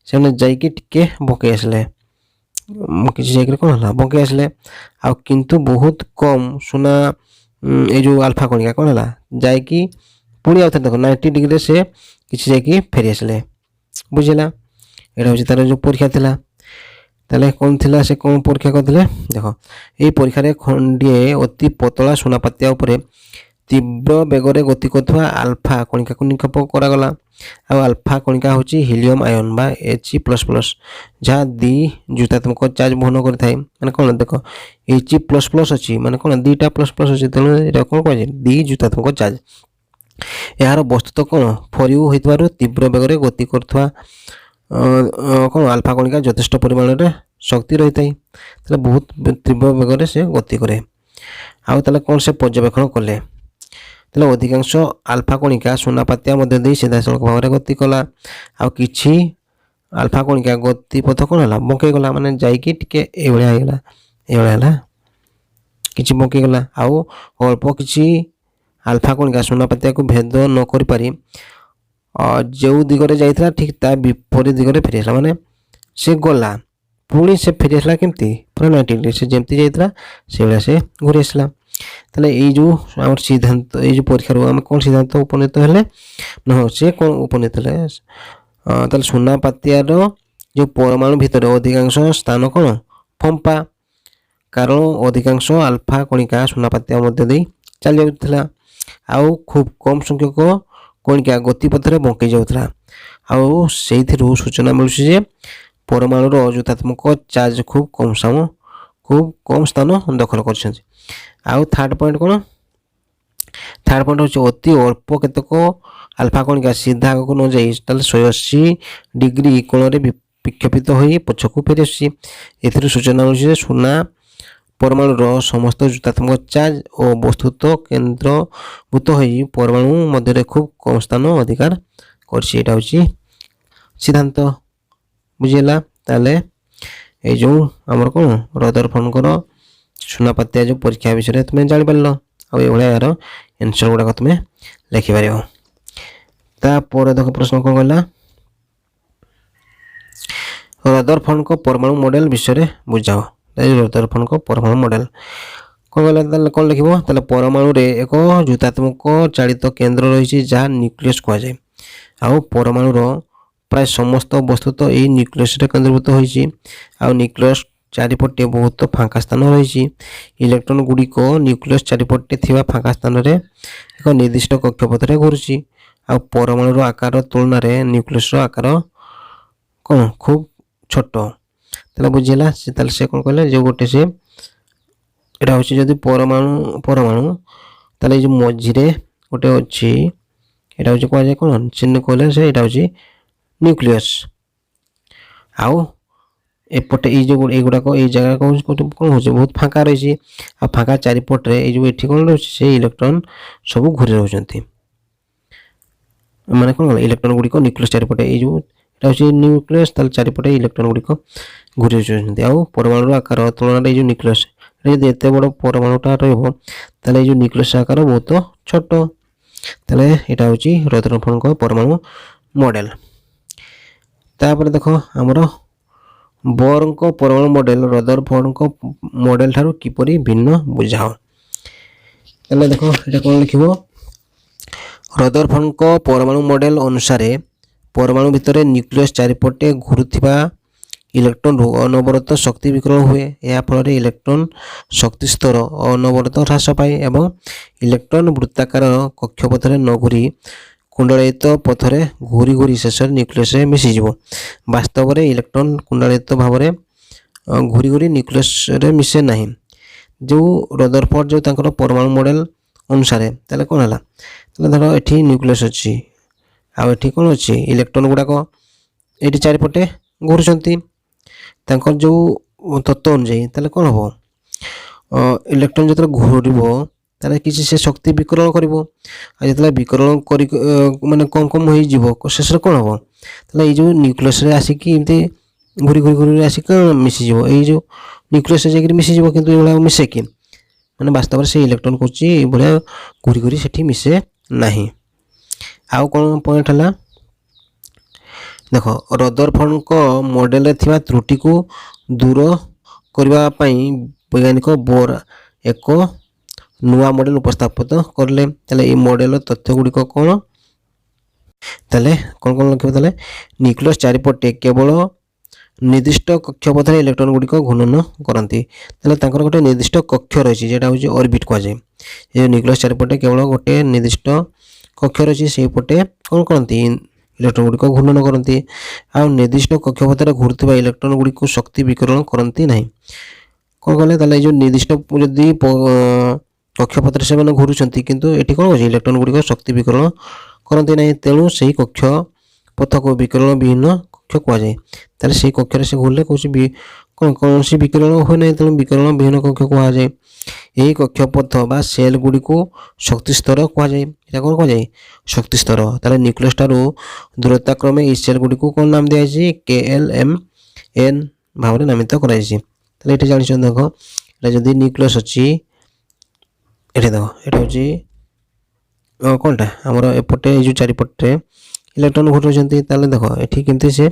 ସେମାନେ ଯାଇକି ଟିକେ ବଙ୍କେଇ ଆସିଲେ, କିଛି ଯାଇକରି କ'ଣ ହେଲା ବଙ୍କେଇ ଆସିଲେ, ଆଉ କିନ୍ତୁ ବହୁତ କମ୍ ସୁନା ଏଇ ଯେଉଁ ଆଲଫା କଣିକା କ'ଣ ହେଲା ଯାଇକି ପୁଣି ଆଉ ଥରେ ଦେଖ 90 ଡିଗ୍ରୀରେ ସେ କିଛି ଯାଇକି ଫେରି ଆସିଲେ, ବୁଝିଲା। ଏଇଟା ହେଉଛି ତାର ଯେଉଁ ପରୀକ୍ଷା ଥିଲା। ତାହେଲେ କ'ଣ ଥିଲା, ସେ କ'ଣ ପରୀକ୍ଷା କରିଥିଲେ, ଦେଖ ଏଇ ପରୀକ୍ଷାରେ ଖଣ୍ଡିଏ ଅତି ପତଳା ସୁନାପାତିଆ ଉପରେ ତୀବ୍ର ବେଗରେ ଗତି କରୁଥିବା ଆଲଫା କଣିକାକୁ ନିକ୍ଷେପ କରାଗଲା। ଆଉ ଆଲଫା କଣିକା ହେଉଛି ହିଲିୟମ୍ ଆୟନ୍ ବା He++, ଯାହା ଯୁକ୍ତାତ୍ମକ ଚାର୍ଜ ବହନ କରିଥାଏ। ମାନେ କ'ଣ ଦେଖ He++ ଅଛି, ମାନେ କ'ଣ ଦୁଇଟା ପ୍ଲସ୍ ଅଛି, ତେଣୁ ଏଇଟା କ'ଣ କୁହାଯାଏ ଯୁକ୍ତାତ୍ମକ ଚାର୍ଜ। ଏହାର ବସ୍ତୁତ କ'ଣ ଫରିଉ ହୋଇଥିବାରୁ ତୀବ୍ର ବେଗରେ ଗତି କରୁଥିବା କ'ଣ ଆଲଫା କଣିକା ଯଥେଷ୍ଟ ପରିମାଣରେ ଶକ୍ତି ରହିଥାଏ, ତାହେଲେ ବହୁତ ତୀବ୍ର ବେଗରେ ସେ ଗତି କରେ। ଆଉ ତାହେଲେ କ'ଣ ସେ ପର୍ଯ୍ୟବେକ୍ଷଣ କଲେ, ତାହେଲେ ଅଧିକାଂଶ ଆଲଫା କଣିକା ସୁନାପାତିଆ ମଧ୍ୟ ଦେଇ ସିଧାସଳଖ ଭାବରେ ଗତି କଲା, ଆଉ କିଛି ଆଲଫା କଣିକା ଗତିପଥ କ'ଣ ହେଲା ବଙ୍କେଇ ଗଲା, ମାନେ ଯାଇକି ଟିକେ ଏଇଭଳିଆ ହେଇଗଲା, ଏଇଭଳିଆ ହେଲା କିଛି ବଙ୍କେଇ ଗଲା। ଆଉ ଅଳ୍ପ କିଛି ଆଲଫା କଣିକା ସୁନାପାତିଆକୁ ଭେଦ ନ କରିପାରି ଯେଉଁ ଦିଗରେ ଯାଇଥିଲା ଠିକ୍ ତା ବିପରୀତ ଦିଗରେ ଫେରି ଆସିଲା, ମାନେ ସେ ଗଲା ପୁଣି ସେ ଫେରି ଆସିଲା କେମିତି ପୁରା 90 ଡିଗ୍ରୀ, ସେ ଯେମିତି ଯାଇଥିଲା ସେଇଭଳିଆ ସେ ଘୁରି ଆସିଲା। ତାହେଲେ ଏଇ ଯେଉଁ ଆମର ସିଦ୍ଧାନ୍ତ, ଏଇ ଯେଉଁ ପରୀକ୍ଷାରୁ ଆମେ କ'ଣ ସିଦ୍ଧାନ୍ତ ଉପନୀତ ହେଲେ ନା, ସେ କ'ଣ ଉପନୀତ ହେଲେ, ତାହେଲେ ସୁନାପାତିଆର ଯେଉଁ ପରମାଣୁ ଭିତରେ ଅଧିକାଂଶ ସ୍ଥାନ କ'ଣ ଫମ୍ପା, କାରଣ ଅଧିକାଂଶ ଆଲଫା କଣିକା ସୁନାପାତିଆ ମଧ୍ୟ ଦେଇ ଚାଲି ଯାଉଥିଲା, ଆଉ ଖୁବ୍ କମ୍ ସଂଖ୍ୟକ କଣିକା ଗତିପଥରେ ବଙ୍କେଇ ଯାଉଥିଲା। ଆଉ ସେଇଥିରୁ ସୂଚନା ମିଳୁଛି ଯେ ପରମାଣୁର ଯୁତାତ୍ମକ ଚାର୍ଜ ଖୁବ୍ କମ୍ ସ୍ଥାନ ଦଖଲ କରିଛନ୍ତି। ଆଉ ଥାର୍ଡ଼ ପଏଣ୍ଟ କ'ଣ? ଥାର୍ଡ଼ ପଏଣ୍ଟ ହେଉଛି ଅତି ଅଳ୍ପ କେତେକ ଆଲଫା କଣିକା ସିଧା ଆଗକୁ ନ ଯାଇ ତାହେଲେ 180 ଡିଗ୍ରୀ କୋଣରେ ବିକ୍ଷେପିତ ହୋଇ ପଛକୁ ଫେରି ଆସୁଛି। ଏଥିରୁ ସୂଚନା ମିଳୁଛି ଯେ ସୁନା ପରମାଣୁର ସମସ୍ତ ଯୁତାତ୍ମକ ଚାର୍ଜ ଓ ବସ୍ତୁତ କେନ୍ଦ୍ରଭୂତ ହୋଇ ପରମାଣୁ ମଧ୍ୟରେ ଖୁବ୍ କମ୍ ସ୍ଥାନ ଅଧିକାର କରିଛି। ଏଇଟା ହେଉଛି ସିଦ୍ଧାନ୍ତ। ବୁଝିହେଲା? ତାହେଲେ ଏଇ ଯେଉଁ ଆମର କ'ଣ ରଦରଫୋର୍ଡଙ୍କର ସୁନାପାତିଆ ଯେଉଁ ପରୀକ୍ଷା ବିଷୟରେ ତୁମେ ଜାଣିପାରିଲ। ଆଉ ଏଇଭଳିଆ ଏହାର ଆନ୍ସର୍ ଗୁଡ଼ାକ ତୁମେ ଲେଖିପାରିବ। ତାପରେ ଦେଖ ପ୍ରଶ୍ନ କ'ଣ କହିଲା? ରଦରଫୋର୍ଡଙ୍କ ପରମାଣୁ ମଡେଲ ବିଷୟରେ ବୁଝାଅ। ରଦରଫୋର୍ଡଙ୍କ ପରମାଣୁ ମଡେଲ କ'ଣ କହିଲା? ତାହେଲେ କ'ଣ ଲେଖିବ? ତାହେଲେ ପରମାଣୁରେ ଏକ ଯୁତାତ୍ମକ ଚାଳିତ କେନ୍ଦ୍ର ରହିଛି ଯାହା ନ୍ୟୁକ୍ଲିୟସ୍ କୁହାଯାଏ। ଆଉ ପରମାଣୁର ପ୍ରାୟ ସମସ୍ତ ବସ୍ତୁତ ଏହି ନ୍ୟୁକ୍ଲିୟସ୍ରେ କେନ୍ଦ୍ରୀଭୂତ ହୋଇଛି। ଆଉ ନ୍ୟୁକ୍ଲିୟସ୍ ଚାରିପଟେ ବହୁତ ଫାଙ୍କା ସ୍ଥାନ ରହିଛି। ଇଲେକ୍ଟ୍ରନ୍ ଗୁଡ଼ିକ ନ୍ୟୁକ୍ଲିୟସ୍ ଚାରିପଟେ ଥିବା ଫାଙ୍କା ସ୍ଥାନରେ ଏକ ନିର୍ଦ୍ଦିଷ୍ଟ କକ୍ଷପଥରେ ଘୁରୁଛି। ଆଉ ପରମାଣୁର ଆକାର ତୁଳନାରେ ନ୍ୟୁକ୍ଲିୟସ୍ର ଆକାର କ'ଣ ଖୁବ୍ ଛୋଟ। ତାହେଲେ ବୁଝିହେଲା? ତାହେଲେ ସେ କ'ଣ କହିଲେ? ଯେଉଁ ଗୋଟେ ସେ ଏଇଟା ହେଉଛି ଯଦି ପରମାଣୁ ତାହେଲେ ଏଇ ଯେଉଁ ମଝିରେ ଗୋଟେ ଅଛି ଏଇଟା ହେଉଛି କୁହାଯାଏ କ'ଣ? ଚିହ୍ନ କହିଲେ ସେ ଏଇଟା ହେଉଛି ନ୍ୟୁକ୍ଲିୟସ୍। ଆଉ ଏପଟେ ଏଇ ଯେଉଁ ଏଇଗୁଡ଼ାକ ଏଇ ଜାଗା କ'ଣ ହେଉଛି? ବହୁତ ଫାଙ୍କା ରହିଛି। ଆଉ ଫାଙ୍କା ଚାରିପଟରେ ଏଇ ଯେଉଁ ଏଠି କ'ଣ ରହୁଛି? ସେ ଇଲେକ୍ଟ୍ରନ୍ ସବୁ ଘୁରି ରହୁଛନ୍ତି। ମାନେ କ'ଣ ଇଲେକ୍ଟ୍ରନ୍ ଗୁଡ଼ିକ ନ୍ୟୁକ୍ଲିୟସ୍ ଚାରିପଟେ ଏଇ ଯେଉଁ ଏଇଟା ହେଉଛି ନ୍ୟୁକ୍ଲିୟସ୍, ତାହେଲେ ଚାରିପଟେ ଇଲେକ୍ଟ୍ରନ୍ ଗୁଡ଼ିକ ଘୁରି ରହୁଛନ୍ତି। ଆଉ ପରମାଣୁର ଆକାର ତୁଳନାରେ ଏଇ ଯେଉଁ ନ୍ୟୁକ୍ଲିୟସ୍ ଯଦି ଏତେ ବଡ଼ ପରମାଣୁଟା ରହିବ ତାହେଲେ ଏଇ ଯେଉଁ ନ୍ୟୁକ୍ଲିୟସ୍ ଆକାର ବହୁତ ଛୋଟ। ତାହେଲେ ଏଇଟା ହେଉଛି ରଦରଫୋର୍ଡଙ୍କ ପରମାଣୁ ମଡେଲ। ତାପରେ ଦେଖ ଆମର ବୋରଙ୍କ ପରମାଣୁ ମଡେଲ ରଦରଫୋର୍ଡଙ୍କ ମଡେଲ ଠାରୁ କିପରି ଭିନ୍ନ ବୁଝାଅ। ତାହେଲେ ଦେଖ ଏଇଟା କ'ଣ ଲେଖିବ? ରଦରଫୋର୍ଡଙ୍କ ପରମାଣୁ ମଡେଲ ଅନୁସାରେ ପରମାଣୁ ଭିତରେ ନ୍ୟୁକ୍ଲିୟସ୍ ଚାରିପଟେ ଘୁରୁଥିବା ଇଲେକ୍ଟ୍ରନ୍ରୁ ଅନବରତ ଶକ୍ତି ବିକିରଣ ହୁଏ। ଏହା ଫଳରେ ଇଲେକ୍ଟ୍ରନ୍ ଶକ୍ତି ସ୍ତର ଅନବରତ ହ୍ରାସ ପାଏ ଏବଂ ଇଲେକ୍ଟ୍ରନ୍ ବୃତ୍ତାକାର କକ୍ଷପଥରେ ନ ଘୁରି କୁଣ୍ଡଳିତ ପଥରେ ଘୁରି ଘୁରି ଶେଷରେ ନ୍ୟୁକ୍ଲିୟସ୍ରେ ମିଶିଯିବ। ବାସ୍ତବରେ ଇଲେକ୍ଟ୍ରନ୍ କୁଣ୍ଡଳିତ ଭାବରେ ଘୁରି ଘୁରି ନ୍ୟୁକ୍ଲିୟସ୍ରେ ମିଶେ ନାହିଁ। ଯେଉଁ ରଦରଫୋର୍ଡ ଯେଉଁ ତାଙ୍କର ପରମାଣୁ ମଡେଲ ଅନୁସାରେ ତାହେଲେ କ'ଣ ହେଲା? ତାହେଲେ ଧର ଏଠି ନ୍ୟୁକ୍ଲିୟସ୍ ଅଛି ଆଉ ଏଠି କ'ଣ ଅଛି? ଇଲେକ୍ଟ୍ରନ୍ ଗୁଡ଼ାକ ଏଇଠି ଚାରିପଟେ ଘୁରୁଛନ୍ତି। ତାଙ୍କର ଯେଉଁ ତତ୍ତ୍ୱ ଅନୁଯାୟୀ ତାହେଲେ କ'ଣ ହେବ? ଇଲେକ୍ଟ୍ରନ୍ ଯେତେବେଳେ ଘୁରିବ ତାହେଲେ କିଛି ସେ ଶକ୍ତି ବିକରଣ କରିବ। ଆଉ ଯେତେବେଳେ ବିକରଣ କରି ମାନେ କମ୍ ହୋଇଯିବ ଶେଷରେ କ'ଣ ହେବ? ତାହେଲେ ଏଇ ଯେଉଁ ନ୍ୟୁକ୍ଲିୟସ୍ରେ ଆସିକି ଏମିତି ଘୁରି ଆସିକି ମିଶିଯିବ। ଏଇ ଯେଉଁ ନ୍ୟୁକ୍ଲିୟସ୍ରେ ଯାଇକି ମିଶିଯିବ, କିନ୍ତୁ ଏଇଭଳିଆ ମିଶେ କି? ମାନେ ବାସ୍ତବରେ ସେ ଇଲେକ୍ଟ୍ରନ୍ କରୁଛି ଏଇଭଳିଆ ଘୁରି ସେଠି ମିଶେ ନାହିଁ। ଆଉ କ'ଣ ପଏଣ୍ଟ ହେଲା? ଦେଖ ରଦରଫୋର୍ଡଙ୍କ ମଡେଲରେ ଥିବା ତ୍ରୁଟିକୁ ଦୂର କରିବା ପାଇଁ ବୈଜ୍ଞାନିକ ବୋର୍ ଏକ ନୂଆ ମଡେଲ ଉପସ୍ଥାପିତ କରିଲେ। ତାହେଲେ ଏଇ ମଡେଲର ତଥ୍ୟ ଗୁଡ଼ିକ କ'ଣ? ତାହେଲେ କ'ଣ ଲେଖିବ? ତାହେଲେ ନ୍ୟୁକ୍ଲିୟସ୍ ଚାରିପଟେ କେବଳ ନିର୍ଦ୍ଦିଷ୍ଟ କକ୍ଷପଥରେ ଇଲେକ୍ଟ୍ରନ୍ ଗୁଡ଼ିକ ଘୂର୍ଣ୍ଣନ କରନ୍ତି। ତାହେଲେ ତାଙ୍କର ଗୋଟେ ନିର୍ଦ୍ଦିଷ୍ଟ କକ୍ଷ ରହିଛି ଯେଟା ହେଉଛି ଅର୍ବିଟ୍ କୁହାଯାଏ। ଏ ନ୍ୟୁକ୍ଲିୟସ୍ ଚାରିପଟେ କେବଳ ଗୋଟେ ନିର୍ଦ୍ଦିଷ୍ଟ କକ୍ଷ ରହିଛି, ସେଇପଟେ କ'ଣ କରନ୍ତି? ଇଲେକ୍ଟ୍ରନ୍ ଗୁଡ଼ିକ ଘୂର୍ଣ୍ଣନ କରନ୍ତି। ଆଉ ନିର୍ଦ୍ଦିଷ୍ଟ କକ୍ଷପଥରେ ଘୁରୁଥିବା ଇଲେକ୍ଟ୍ରନ୍ ଗୁଡ଼ିକୁ ଶକ୍ତି ବିକିରଣ କରନ୍ତି ନାହିଁ। କ'ଣ କହିଲେ? ତାହେଲେ ଏଇ ଯେଉଁ ନିର୍ଦ୍ଦିଷ୍ଟ ଯଦି କକ୍ଷପଥରେ ସେମାନେ ଘୁରୁଛନ୍ତି କିନ୍ତୁ ଏଠି କ'ଣ ହେଉଛି? ଇଲେକ୍ଟ୍ରନ୍ ଗୁଡ଼ିକ ଶକ୍ତି ବିକିରଣ କରନ୍ତି ନାହିଁ। ତେଣୁ ସେହି କକ୍ଷ ପଥକୁ ବିକିରଣ ବିହୀନ କକ୍ଷ କୁହାଯାଏ। ତାହେଲେ ସେଇ କକ୍ଷରେ ସେ ଘୁରିଲେ କୌଣସି ବିକିରଣ ହୁଏ ନାହିଁ, ତେଣୁ ବିକିରଣ ବିହୀନ କକ୍ଷ କୁହାଯାଏ। ଏହି କକ୍ଷପଥ ବା ସେଲ୍ ଗୁଡ଼ିକୁ ଶକ୍ତି ସ୍ତର କୁହାଯାଏ। ଏଇଟା କ'ଣ କୁହାଯାଏ? ଶକ୍ତି ସ୍ତର। ତାହେଲେ ନ୍ୟୁକ୍ଲିୟସ୍ ଠାରୁ ଦୂରତା କ୍ରମେ ଏହି ସେଲ୍ ଗୁଡ଼ିକୁ କ'ଣ ନାମ ଦିଆଯାଇଛି? KLMN ଭାବରେ ନାମିତ କରାଯାଇଛି। ତାହେଲେ ଏଠି ଜାଣିଛନ୍ତି ଦେଖ, ଏଇଟା ଯଦି ନ୍ୟୁକ୍ଲିୟସ୍ ଅଛି ଏଠି ଦେଖ, ଏଇଟା ହେଉଛି କ'ଣଟା ଆମର ଏପଟେ ଏଇ ଯେଉଁ ଚାରିପଟେ ଇଲେକ୍ଟ୍ରନ୍ ଘୁରୁଛନ୍ତି। ତାହେଲେ ଦେଖ ଏଠି କେମିତି ସେ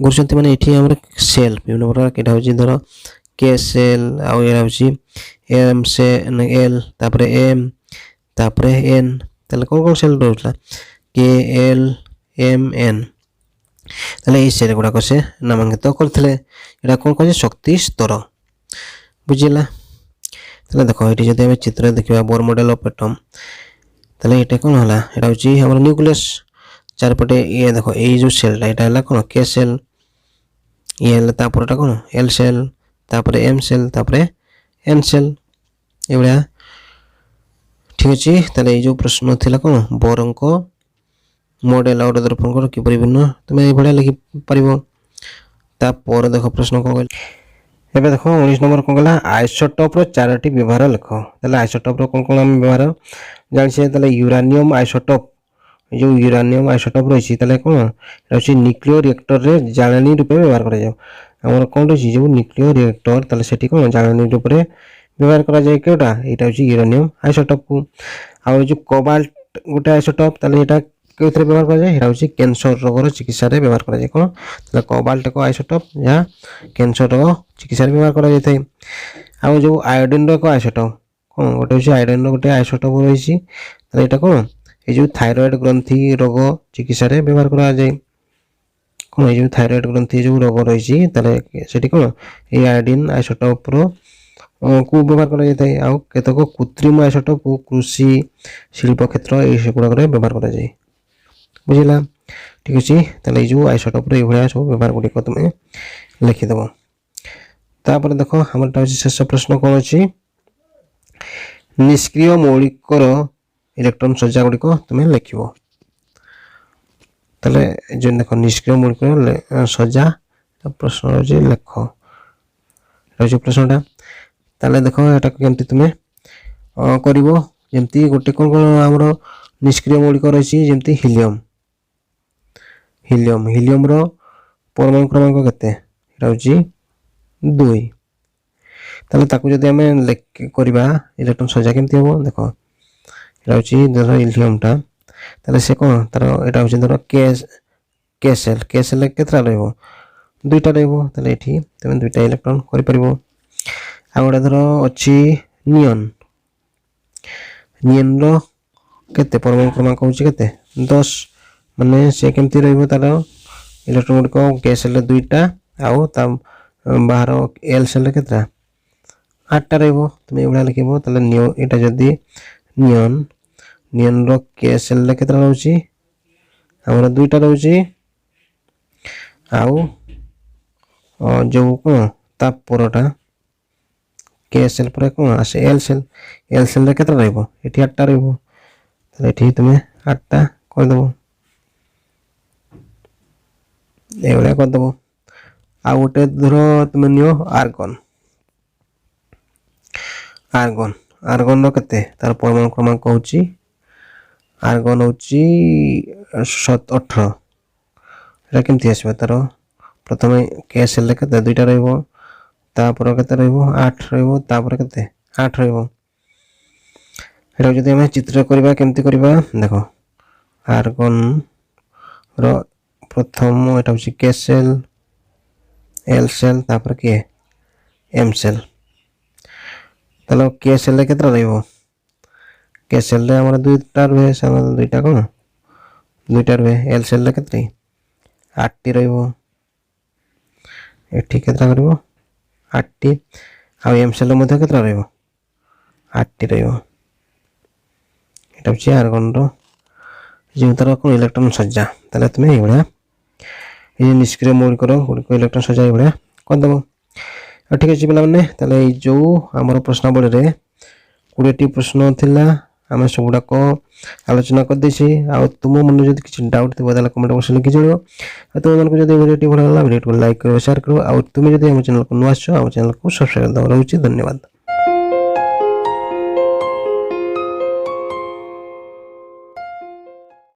ଘୁରୁଛନ୍ତି, ମାନେ ଏଠି ଆମର ସେଲ୍ ବିଭିନ୍ନ ପ୍ରକାର, ଏଇଟା ହେଉଛି ଧର K ସେଲ୍, ଆଉ ଏଇଟା ହେଉଛି L, ତାପରେ M, ତାପରେ N। ତାହେଲେ କ'ଣ ସେଲ୍ ରହୁଥିଲା? KLMN। ତାହେଲେ ଏଇ ସେଲ୍ ଗୁଡ଼ାକ ସେ ନାମାଙ୍କିତ କରିଥିଲେ। ଏଇଟା କ'ଣ କୁହାଯାଏ? ଶକ୍ତି ସ୍ତର। ବୁଝିଲା? ତାହେଲେ ଦେଖ ଏଠି ଯଦି ଆମେ ଚିତ୍ର ଦେଖିବା ବୋର୍ ମଡେଲ ଅଫ୍ ଆଟମ୍, ତାହେଲେ ଏଇଟା କ'ଣ ହେଲା? ଏଇଟା ହେଉଛି ଆମର ନ୍ୟୁକ୍ଲିୟସ୍। चारिपटे ये देख ये जो सेलटा यहाँ कौन के सेल ये तापरटा कौन एल सेल तापर एम सेल तापर एन सेल ये भाया ठीक अच्छे ताले ये जो प्रश्न थिला कौन बरंक मॉडल आउट दर्पण किपरि भिन्न तुम ये लिखिपर तापर देख प्रश्न कौन कहल एबे देखो 19 नंबर कौन कहला आइसोटोप रो चारोटी व्यवहार लिख ताले आइसोटोप रो कौन कौन आम व्यवहार जानि ताले यूरानियम आइसोटोप जो यूरानियम आइसोटोप रही ताले कौन रही न्यूक्लियो रिएक्टर रे जाळेनी रूपे व्यवहार करा जाय हमर कौन रही जो न्यूक्लियो रिएक्टर ताले सेठी कौन जाळेनी रूपे व्यवहार करा जाय केटा एटा होची यूरानियम आइसोटोप को आ जो कोबाल्ट गोटे आइसोटोप ताले एटा केउथरे व्यवहार करा जाय एटा होची कैंसर रोगर चिकित्सा रे व्यवहार करा जाय कोन ताले कोबाल्ट को आइसोटोप या कैंसर रोग चिकित्सा रे व्यवहार करा जाय थाय आ जो आयोडीन रो को आइसोटोप कोन गोटे होची आयोडीन रो गोटे आइसोटोप रही ताले एटा कोन ये जो थायराइड ग्रंथि रोग चिकित्सा रे व्यवहार करा जाय कोन ये जो थायराइड ग्रंथि जो रोग रही ताले सेठी कोन ये आयोडीन आइसोटोप रो को व्यवहार करा जाय थाय आ केतक कृत्रिम आइसोटोप को कृषि शिल्प क्षेत्र ए सब गुडा रे व्यवहार करा जाय बुझिला ठीक अछि ताले जो आइसोटोप रे भलिया सब व्यवहार गुडी को तुमे लिखि देबो तापर देखो हमर ता शेष प्रश्न कोन अछि निष्क्रिय मौलिक रो इलेक्ट्रॉन सज्जा गुडी को तुमे लिखिबो ताले जे देखो निष्क्रिय मौलिक रो सज्जा प्रश्न जे लिखो जो प्रश्नटा ताले देखो एटा केमती तुमे करिवो जेमती गोटे कोन कोन हमरो निष्क्रिय मौलिक रही जेमती हीलियम हीलियम हीलियम रो परमाणु क्रमांक केते एटा होची 2 ताले ताकू जदि हमें करबा इलेक्ट्रॉन सज्जा केमती हो देखो एटा होची धर हीलियम टा ताले से कोन तार एटा होची धर के सेल केतरा रहबो दुईटा रहबो ताले एठी तमे दुईटा इलेक्ट्रॉन करि परिबो आ गोटे धर अछि नियन नियन रो केते परमाणु क्रमांक होची केते 10 माने से केमती रहबो तार इलेक्ट्रॉन को के सेल दुईटा आउ ता बाहर एल सेल केतरा 8टा रहबो तुम एबडा लिखिबो ताले नियो एटा जदी नियन रो के सेल केतरा रहउची हमर दुईटा रहउची आउ जो को ता परटा के सेल पर को आसे एल सेल केतरा रहबो एठी 8टा रहबो ताले एठी तुमे 8टा कर देबो एवढा कर देबो आ गोटे धर तुम नियो आर्गन रो केते तार परमाणु क्रमांक होची आर्गन होची 18 एटा केमती आसीबा तार प्रथमे के सेल केते दुईटा रहबो तापर केते रहबो 8 रहबो तापर केते 8 रहबो एटा जदि हम चित्र करबा केमती करबा देखो आर्गन रो प्रथम एटा होची के सेल एल सेल तापर के एम सेल तलो के सेल केतरा रहबो के सेल रे हमर दुईटा रहे सामान दुईटा कोन दुईटा रहे एल सेल रे केतरे 8 टी रहबो एठी केतरा करबो 8 टी आ एम सेल मध्ये केतरा रहबो 8 टी रहबो एटा होची आर्गन रो जे तार कोन इलेक्ट्रॉन सज्जा तले तुमे एबडा ये निष्क्रिय मौलिक रो इलेक्ट्रॉन सज्जा एबडा कर देबो ठीक अछि पिला माने तले जो हमर प्रश्नावली रे 20 टी प्रश्न थिला हमें सबुडा को आलोचना कर देछि आ तुम मन जदि किछ डाउट थिबो ताले कमेंट बॉक्स लिखि जइयो आ तुम मन को जदि वीडियो भल लागला वीडियो को लाइक करो शेयर करो आ तुम जदि हम चैनल को नुआ आछो आ चैनल को सब्सक्राइब कर दो रहउछि धन्यवाद।